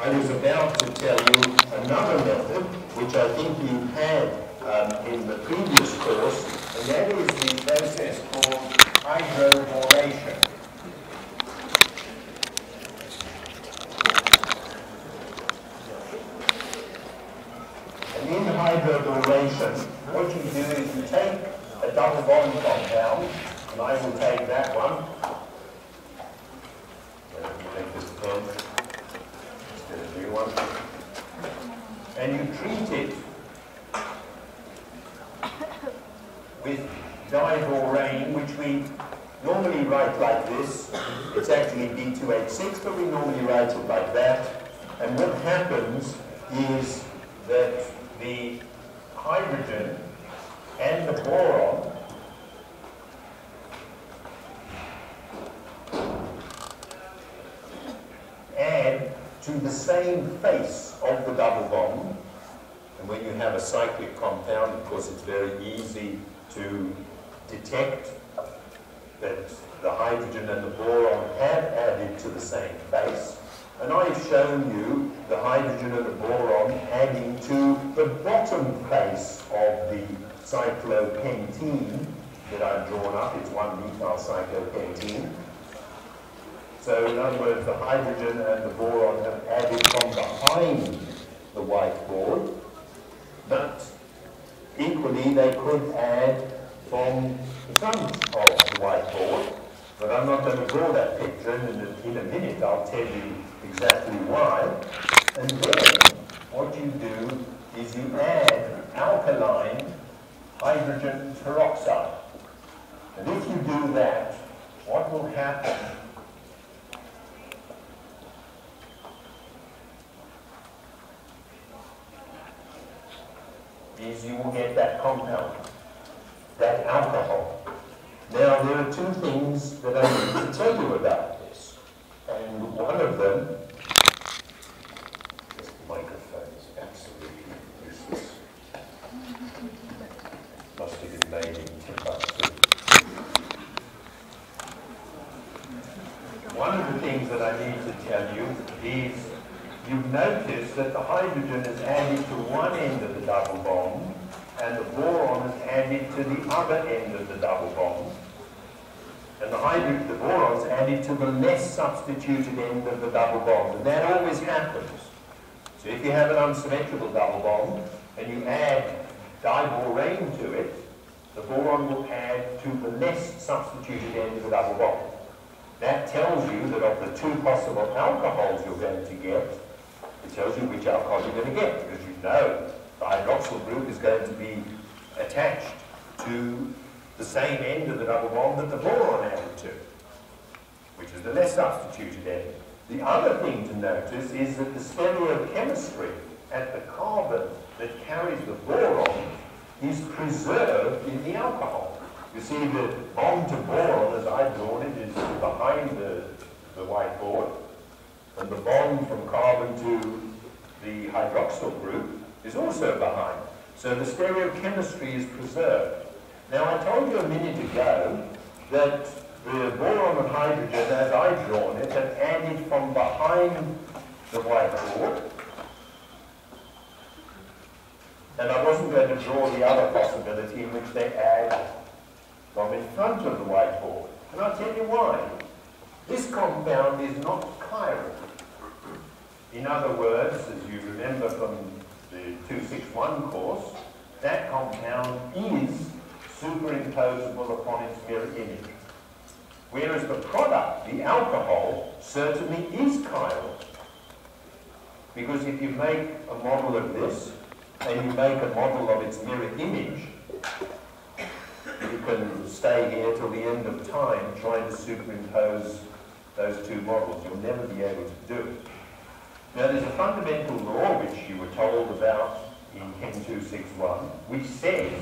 I was about to tell you another method, which I think you had in the previous course, and that is the process called hydroboration. And in hydroboration, what you do is you take a double bond compound, and I will take that one. Let me take this pen. Let's get a new one. And you treat it with diborane, which we normally write like this. It's actually B2H6, but we normally write it like that. And what happens is that the hydrogen and the boron add to the same face of the double bond. And when you have a cyclic compound, of course, it's very easy to detect that the hydrogen and the boron have added to the same face. And I've shown you the hydrogen and the boron adding to the bottom face of the cyclopentene that I've drawn up. It's 1-methyl cyclopentene. So in other words, the hydrogen and the boron have added from behind the whiteboard, but equally they could add from the front of the whiteboard. But I'm not going to draw that picture, and in a minute I'll tell you exactly why. And then what you do is you add alkaline hydrogen peroxide. And if you do that, what will happen is you will get that compound, that alcohol. Now, there are two things that I need to tell you about this. And one of them, this microphone is absolutely useless. Must have been made in Timbuktu. One of the things that I need to tell you is you've noticed that the hydrogen is added to one end of the double bond, and the boron is added to the other end of the double bond. And the boron is added to the less substituted end of the double bond. And that always happens. So if you have an unsymmetrical double bond, and you add diborane to it, the boron will add to the less substituted end of the double bond. That tells you that of the two possible alcohols you're going to get, it tells you which alcohol you're going to get, because you know the hydroxyl group is going to be attached to the same end of the double bond that the boron added to, which is the less substituted end. The other thing to notice is that the stereochemistry at the carbon that carries the boron is preserved in the alcohol. You see, the bond to boron, as I've drawn it, is behind the whiteboard, and the bond from carbon to the hydroxyl group is also behind. So the stereochemistry is preserved. Now, I told you a minute ago that the boron and hydrogen, as I've drawn it, have added from behind the whiteboard. And I wasn't going to draw the other possibility in which they add from in front of the whiteboard. And I'll tell you why. This compound is not chiral. In other words, as you remember from the 261 course, that compound is superimposable upon its mirror image. Whereas the product, the alcohol, certainly is chiral. Because if you make a model of this, and you make a model of its mirror image, you can stay here till the end of time trying to superimpose those two models. You'll never be able to do it. Now, there's a fundamental law which you were told about in Chem 261, which says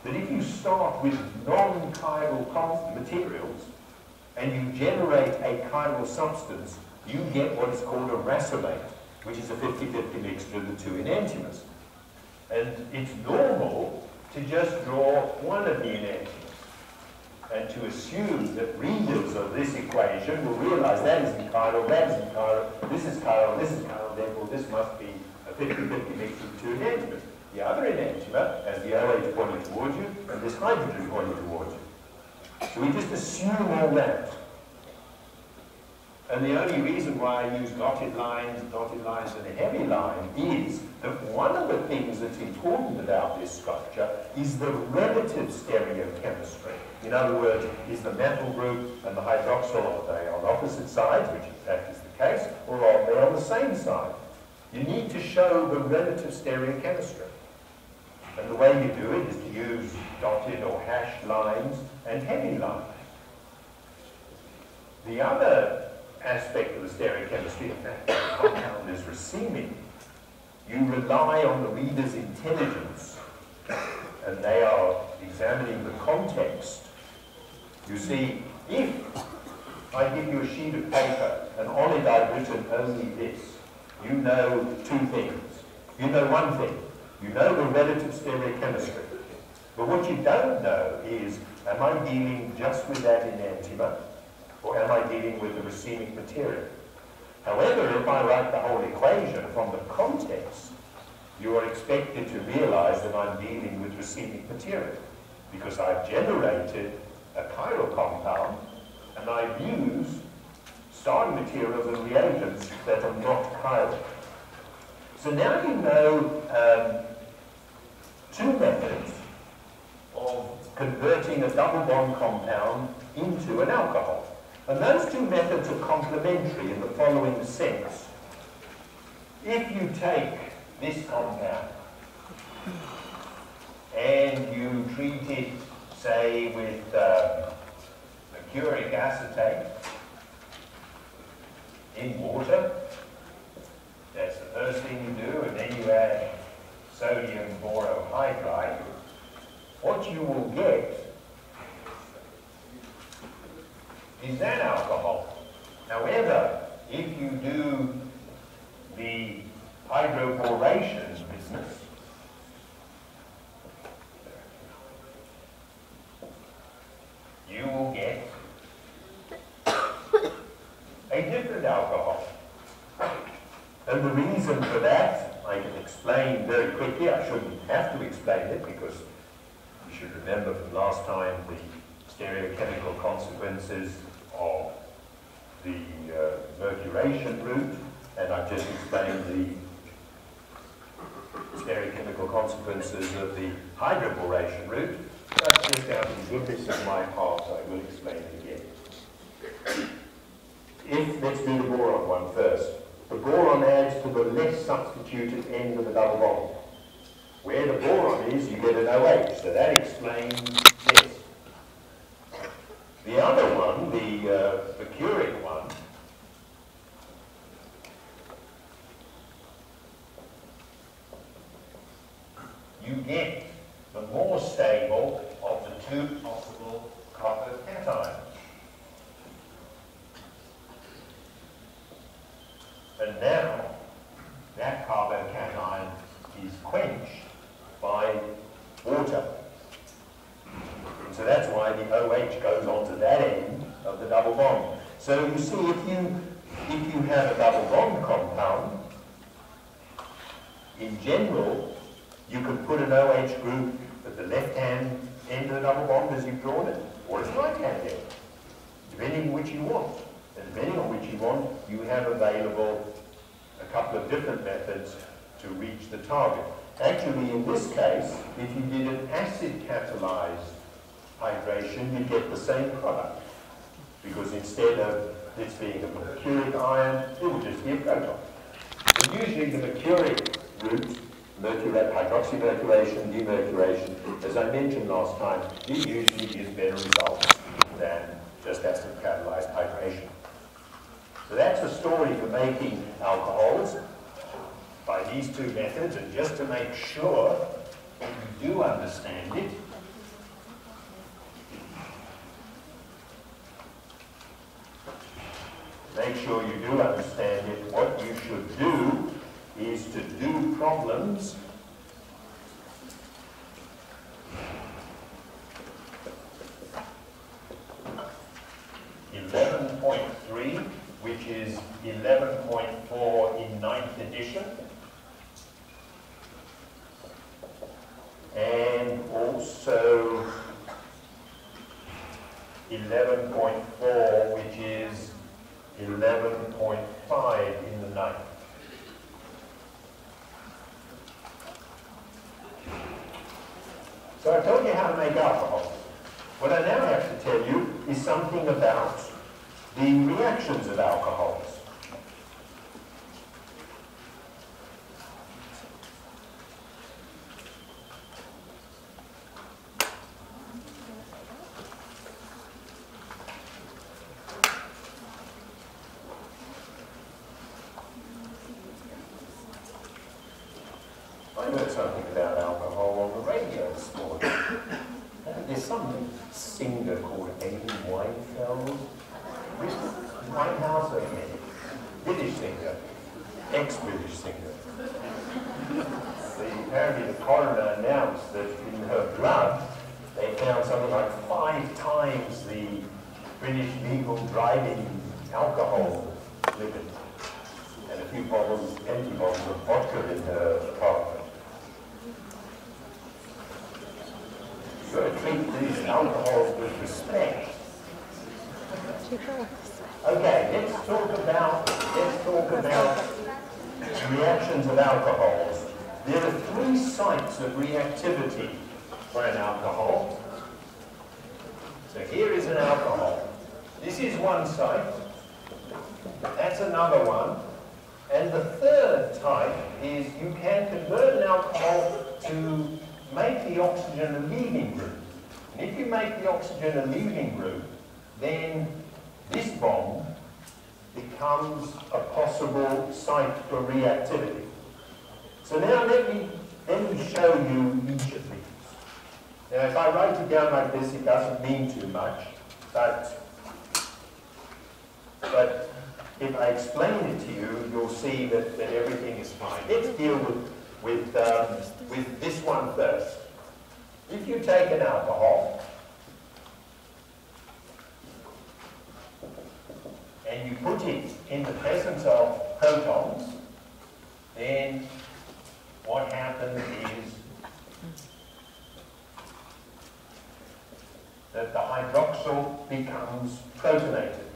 that if you start with non-chiral materials and you generate a chiral substance, you get what is called a racemate, which is a 50-50 mixture of the two enantiomers. And it's normal to just draw one of the enantiomers. and to assume that readers of this equation will realize that isn't chiral, that isn't chiral, this is chiral, therefore this must be a 50-50 mix of two enantiomers. The other enantiomer has the OH pointing towards you and this hydrogen pointing towards you. So we just assume all that. And the only reason why I use dotted lines, and a heavy line is that one of the things that's important about this structure is the relative stereochemistry. In other words, is the methyl group and the hydroxyl, are they on opposite sides, which in fact is the case, or are they on the same side? You need to show the relative stereochemistry. And the way you do it is to use dotted or hashed lines and heavy lines. The other aspect of the stereochemistry, in fact, the compound is racemic. You rely on the reader's intelligence, and they are examining the context. You see, if I give you a sheet of paper and on it I've written only this, you know two things. You know one thing. You know the relative stereochemistry. But what you don't know is, am I dealing just with that enantiomer, or am I dealing with the racemic material? However, if I write the whole equation from the context, you are expected to realize that I'm dealing with racemic material, because I've generated a chiral compound and I've used starting materials and reagents that are not chiral. So now you know two methods of converting a double bond compound into an alcohol. And those two methods are complementary in the following sense. If you take this compound and you treat it, say, with mercuric acetate in water, that's the first thing you do, and then you add sodium borohydride, what you will get is that alcohol. However, if you do the hydroboration business, you will get a different alcohol. And the reason for that, I can explain very quickly. I shouldn't have to explain it, because you should remember from last time the stereochemical consequences of the mercuration route, and I've just explained the stereochemical consequences of the hydroboration route. But just out of the goodness of my heart, I will explain it again. Let's do the boron one first. The boron adds to the less substituted end of the double bond. Where the boron is, you get an OH, so that explains this. The other one, the mercuric one, you get the more stable of the two possible copper cations. And now, that carbocation is quenched by water. And so that's why the OH goes onto that end of the double bond. So you see, if you have a double bond compound, in general, you could put an OH group at the left-hand end of the double bond as you've drawn it, or its right-hand end, depending on which you want. And depending on which you want, you have available a couple of different methods to reach the target. Actually, in this case, if you did an acid-catalyzed hydration, you'd get the same product. Because instead of this being a mercuric ion, it would just be a proton. And usually the mercuric route, hydroxymercuration, demercuration, as I mentioned last time, it usually gives better results than just acid-catalyzed hydration. So that's the story for making alcohols by these two methods, and just to make sure that you do understand it, what you should do is to do problems 11.4 in 9th edition. And also 11.4, which is 11.5 in the 9th. So I told you how to make alcohol. What I now have to tell you is something about the reactions of alcohols. I heard something about alcohol on the radio this morning. There's some singer called Amy Winehouse, British singer, ex-British singer. Apparently the coroner announced that in her blood they found something like 5 times the British legal driving alcohol limit, and a few bottles, empty bottles of vodka in her apartment. You've got to treat these alcohols with respect. Okay, let's talk about reactions of alcohols. There are 3 sites of reactivity for an alcohol. So here is an alcohol. This is one site. That's another one. And the third type is you can convert an alcohol to make the oxygen a leaving group. And if you make the oxygen a leaving group, then this bond becomes a possible site for reactivity. So now let me show you each of these. Now if I write it down like this, it doesn't mean too much, but if I explain it to you, you'll see that everything is fine. Let's deal with this one first. If you take an alcohol and you put it in the presence of protons, then what happens is that the hydroxyl becomes protonated.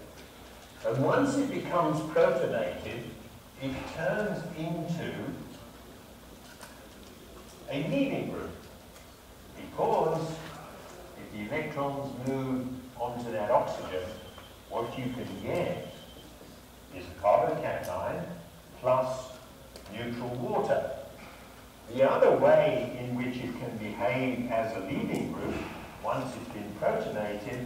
And once it becomes protonated, it turns into a leaving group, because if the electrons move onto that oxygen, what you can get is a carbon cation plus neutral water. The other way in which it can behave as a leaving group, once it's been protonated,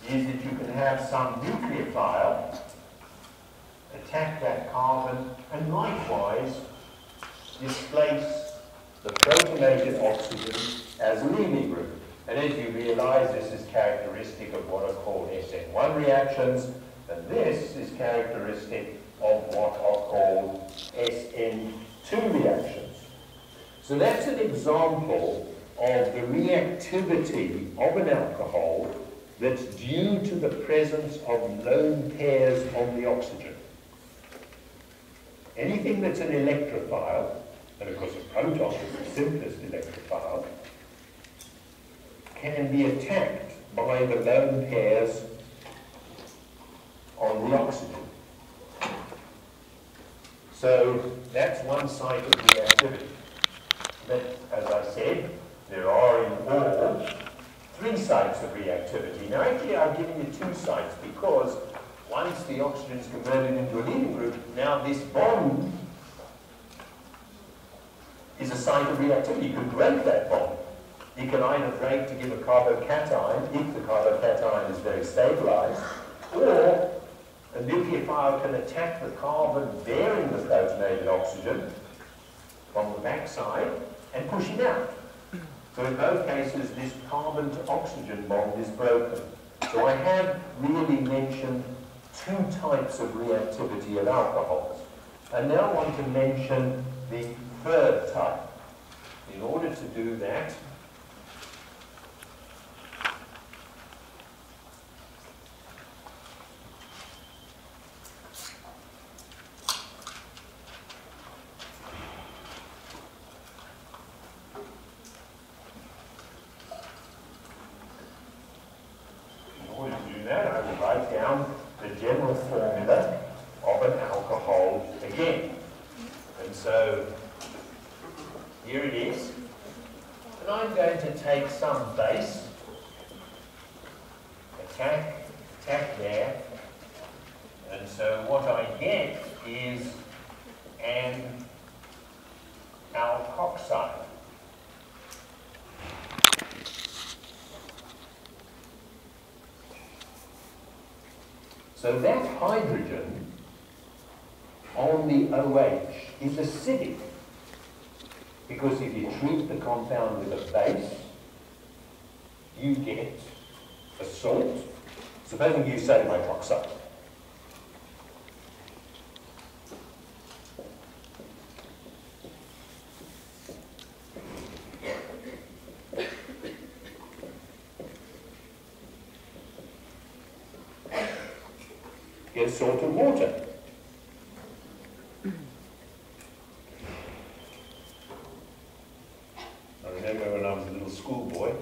is that you can have some nucleophile attack that carbon and likewise displace the protonated oxygen as a leaving group. And as you realize, this is characteristic of what are called SN1 reactions, and this is characteristic of what are called SN2 reactions. So that's an example of the reactivity of an alcohol that's due to the presence of lone pairs on the oxygen. Anything that's an electrophile, and of course a proton is the simplest electrophile, can be attacked by the lone pairs on the oxygen. So that's one site of reactivity. But as I said, there are in all 3 sites of reactivity. Now actually I've given you 2 sites because once the oxygen is converted into a leaving group, now this bond is a site of reactivity. You can break that bond. You can either break to give a carbocation if the carbocation is very stabilized, or a nucleophile can attack the carbon bearing the protonated oxygen from the backside and push it out. So in both cases, this carbon to oxygen bond is broken. So I have really mentioned 2 types of reactivity of alcohols. I now want to mention the 3rd type. In order to do that, formula of an alcohol again. And so here it is. And I'm going to take some base, attack there. And so what I get is an alkoxide. So that hydrogen on the OH is acidic, because if you treat the compound with a base, you get a salt. Supposing you say hydroxide. Get salt and water. I remember when I was a little schoolboy,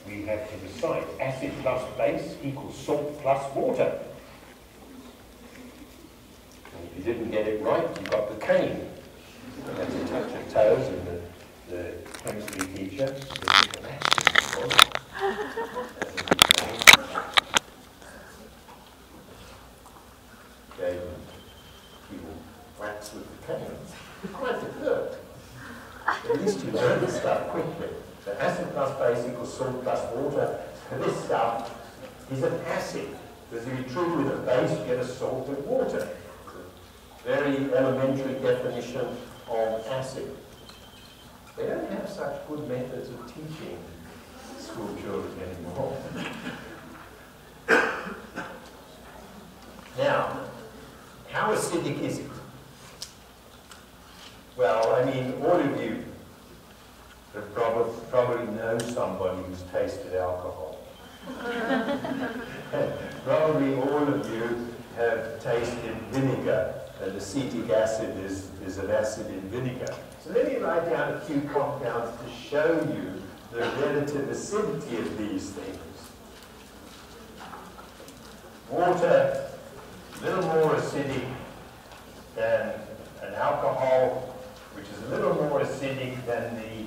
we had to decide acid plus base equals salt plus water. And if you didn't get it right, you got the cane. You had to touch your toes, and the chemistry teacher gave people whacks with the cane. Quite a hurt. At least you learn this stuff quickly. So acid plus base equals salt plus water. And this stuff is an acid, because if you treat it with a base, you get a salt and water. It's a very elementary definition of acid. They don't have such good methods of teaching school children anymore. Now, how acidic is it? Well, I mean, all of you have probably know somebody who's tasted alcohol. Probably all of you have tasted vinegar, and acetic acid is an acid in vinegar. So let me write down a few compounds to show you the relative acidity of these things. Water, a little more acidic than an alcohol, which is a little more acidic than the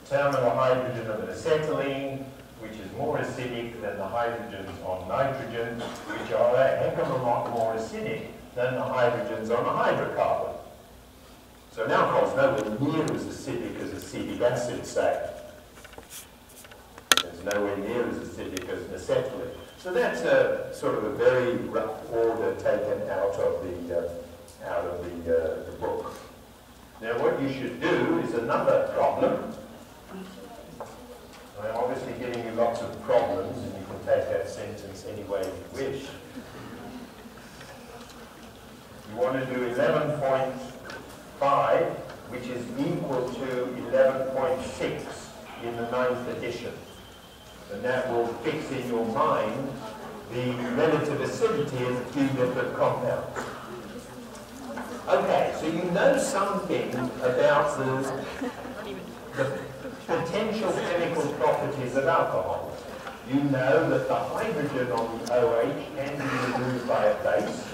terminal hydrogen of an acetylene, which is more acidic than the hydrogens on nitrogen, which are a heck of a lot more acidic than the hydrogens on a hydrocarbon. So an alcohol is nowhere near as acidic as acetic acid, say. It's nowhere near as acidic as an acetylene. So that's a sort of a very rough order taken out of the book. Now what you should do is another problem. I'm obviously giving you lots of problems, and you can take that sentence any way you wish. You want to do 11.5, which is equal to 11.6 in the 9th edition. And that will fix in your mind the relative acidity of a few different compounds. Okay, so you know something about the potential chemical properties of alcohol. You know that the hydrogen on the OH can be removed by a base.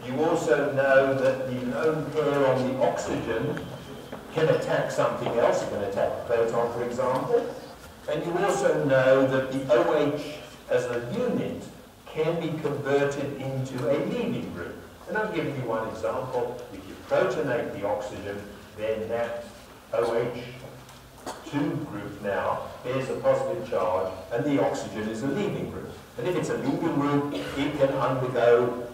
You also know that the lone pair on the oxygen can attack something else. It can attack a proton, for example. And you also know that the OH as a unit can be converted into a leaving group. And I've given you one example. If you protonate the oxygen, then that OH2 group now bears a positive charge, and the oxygen is a leaving group. And if it's a leaving group, it can undergo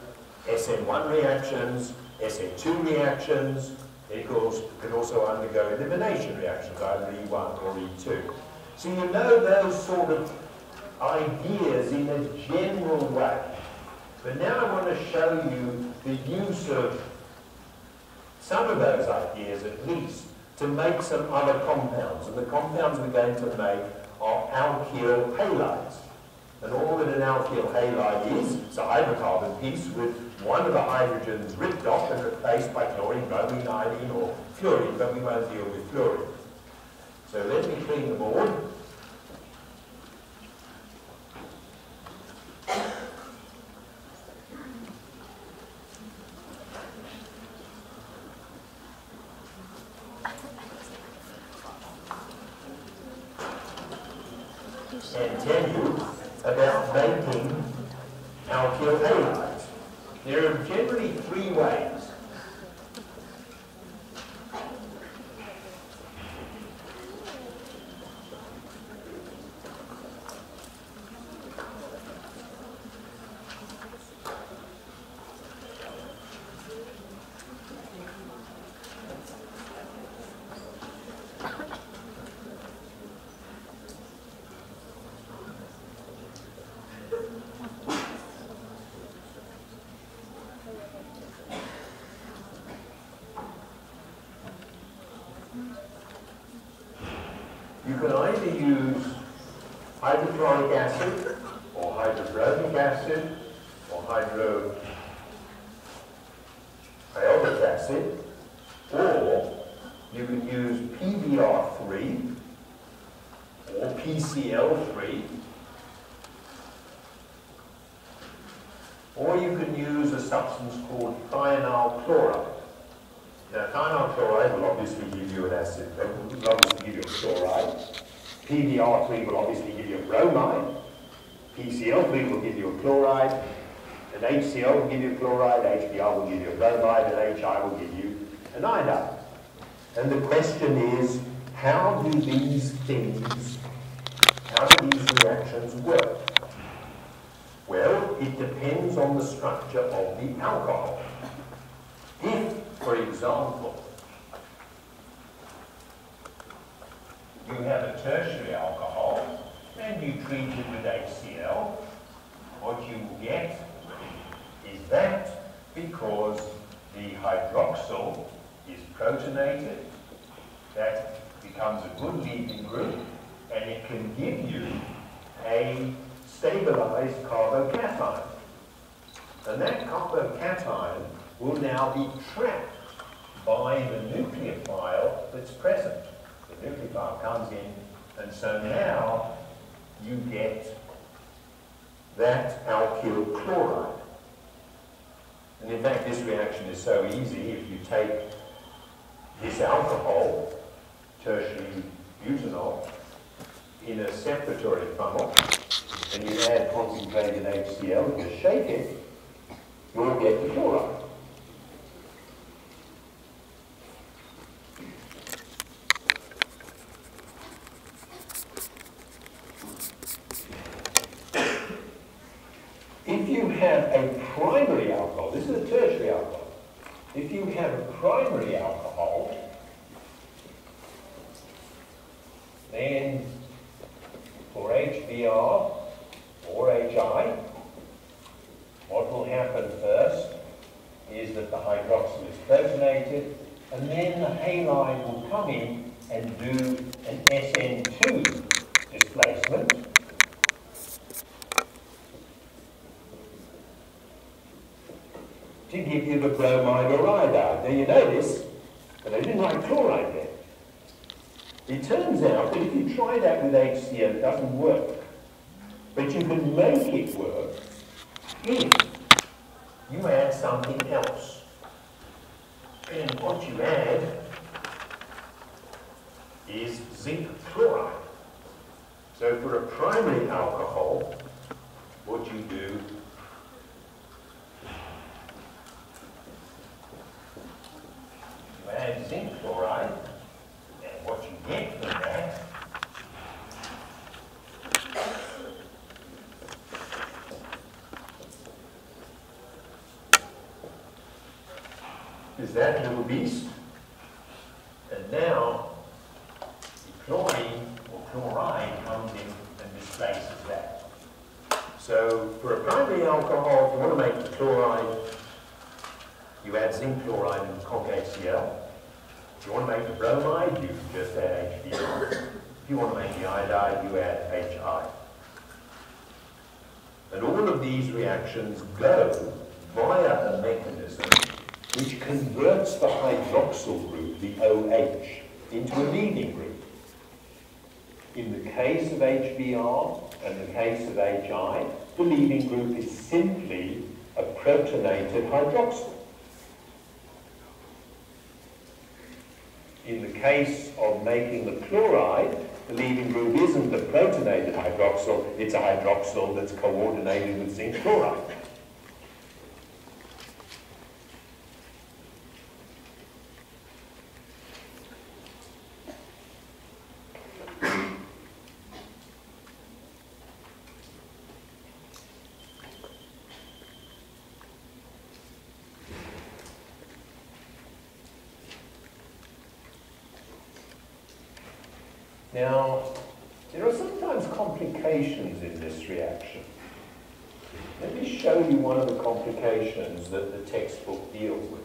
SN1 reactions, SN2 reactions. It can also undergo elimination reactions, either E1 or E2. So you know those sort of ideas in a general way. But now I want to show you the use of some of those ideas, at least, to make some other compounds. And the compounds we're going to make are alkyl halides. And all that an alkyl halide is a hydrocarbon piece with one of the hydrogens ripped off and replaced by chlorine, bromine, iodine, or fluorine, but we won't deal with fluorine. So let me clean the board. and tell you about making alkyl halides. There are generally three ways. You can either use hydrochloric acid, or hydrochloric acid, or hydroiodic acid, or you can use PBr3 or PCl3, or you can use a substance called thionyl chloride. Now, thionyl chloride will obviously give you an acid, it will obviously give you a chloride. PBr3 will obviously give you a bromide. PCl3 will give you a chloride. And HCl will give you a chloride, HBr will give you a bromide, and HI will give you an iodide. And the question is, how do these reactions work? Well, it depends on the structure of the alcohol. If, for example, you have a tertiary alcohol and you treat it with HCl, what you will get is that because the hydroxyl is protonated, that becomes a good leaving group, and it can give you a stabilized carbocation. And that carbocation will now be trapped by the nucleophile that's present. The nucleophile comes in, and so now you get that alkyl chloride. And in fact, this reaction is so easy. If you take this alcohol, tertiary butanol, in a separatory funnel, and you add concentrated HCl, you shake it, you'll get the chloride. If you have a primary alcohol, this is a tertiary alcohol. If you have a primary alcohol, then for HBr or HI, what will happen first is that the hydroxyl is protonated, and then the halide will come in and do an SN2 displacement. To give you the bromide or iodide. Now you notice that I didn't write chloride there. It turns out that if you try that with HCl, it doesn't work. But you can make it work if you add something else. And what you add is zinc chloride. So for a primary alcohol, what you do add zinc chloride, and what you get from that is that little beast. And now the chlorine or chloride comes in and displaces that. So for a primary alcohol, if you want to make the chloride, you add zinc chloride and conc HCl. If you want to make the bromide, you just add HBr. If you want to make the iodide, you add HI. And all of these reactions go via a mechanism which converts the hydroxyl group, the OH, into a leading group. In the case of HBr and the case of HI, the leading group is simply a protonated hydroxyl. In the case of making the chloride, the leaving group isn't a protonated hydroxyl, it's a hydroxyl that's coordinated with zinc chloride. Now, there are sometimes complications in this reaction. Let me show you one of the complications that the textbook deals with.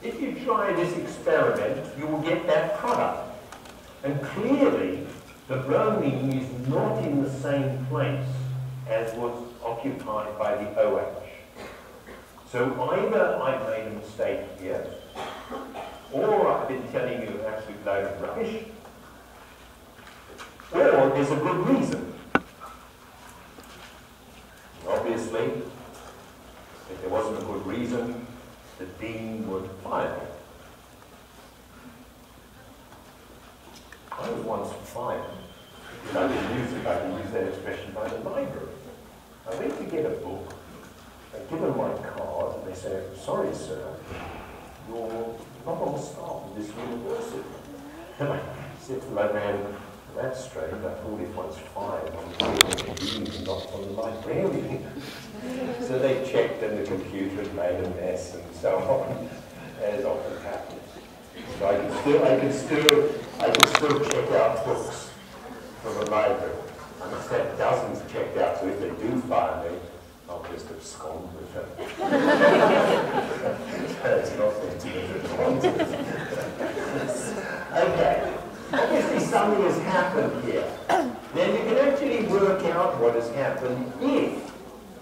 If you try this experiment, you will get that product. And clearly, the bromine is not in the same place as was occupied by the OH. So either I've made a mistake here, or I've been telling you an absolute load of rubbish, or there's a good reason. Obviously, if there wasn't a good reason, the dean would fire me. I was once fired. If I can use that expression by the library. I went to get a book, I give them my card, and they say, "Sorry, sir, you're not on staff of this university." And I said to my man, "That's strange. I thought if one's fired, I'm the dean and not on the librarian." So they checked and the computer had made a mess and so on, as often happens. So I can still check out books from the library. I must have dozens checked out, so if they do fire me, I'll just abscond with them. It's not okay. Obviously something has happened here. Then you can actually work out what has happened if,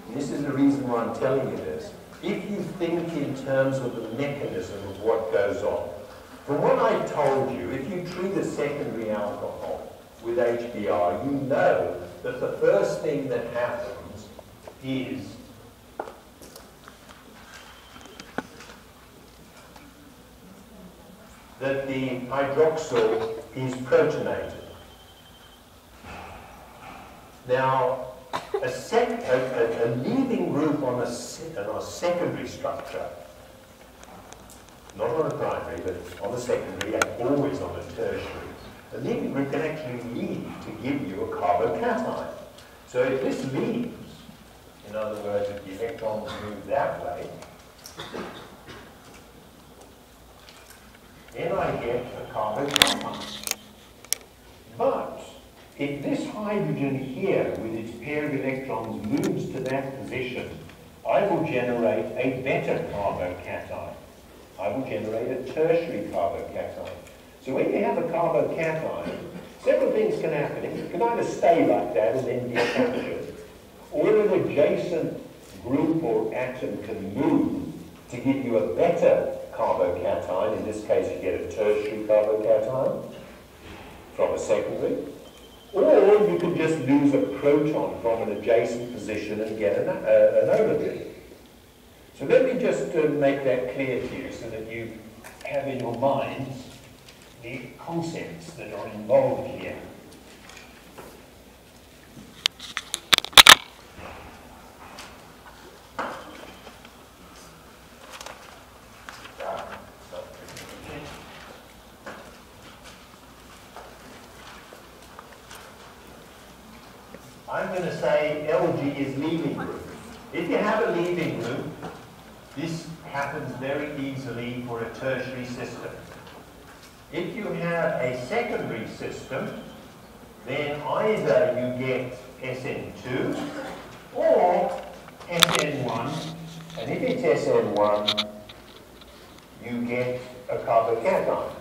and this is the reason why I'm telling you this, if you think in terms of the mechanism of what goes on. From what I told you, if you treat a secondary alcohol with HBr, you know that the first thing that happens is that the hydroxyl is protonated. Now, a leaving group on a secondary structure, not on a primary, but on a secondary and always on a tertiary, the leaving group can actually leave to give you a carbocation. So if this leaves, in other words, if the electrons move that way, then I get a carbocation. But if this hydrogen here with its pair of electrons moves to that position, I will generate a better carbocation. I will generate a tertiary carbocation. So when you have a carbocation, several things can happen. It can either stay like that and then be captured, or an adjacent group or atom can move to give you a better carbocation. In this case, you get a tertiary carbocation from a secondary. Or you can just lose a proton from an adjacent position and get an overview. So let me just make that clear to you so that you have in your minds the concepts that are involved here. I'm going to say LG is leaving group. If you have a leaving group, this happens very easily for a tertiary system. If you have a secondary system, then either you get SN2 or SN1, and if it's SN1, you get a carbocation.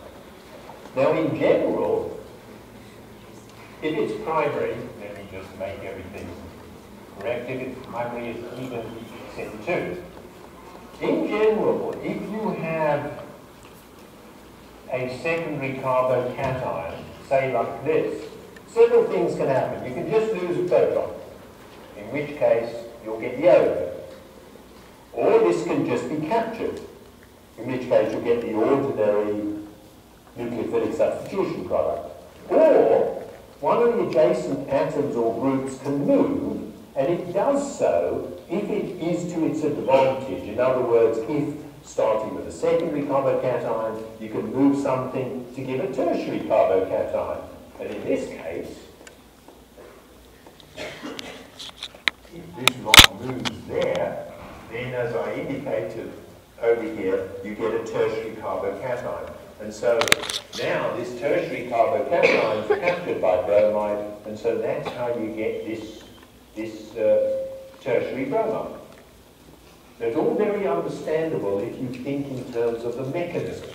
Now in general, If it's primary, let me just make everything correct. If it's primary, it's even set 2. In general, if you have a secondary carbocation, say like this, several things can happen. You can just lose a photon, in which case you'll get the odor. Or this can just be captured, in which case you'll get the ordinary nucleophilic substitution product. Or one of the adjacent atoms or groups can move, and it does so if it is to its advantage. In other words, if starting with a secondary carbocation, you can move something to give a tertiary carbocation. And in this case, if this lot moves there, then as I indicated over here, you get a tertiary carbocation. And so now this tertiary carbocation is captured by bromide, and so that's how you get this tertiary bromide. So it's all very understandable if you think in terms of the mechanism.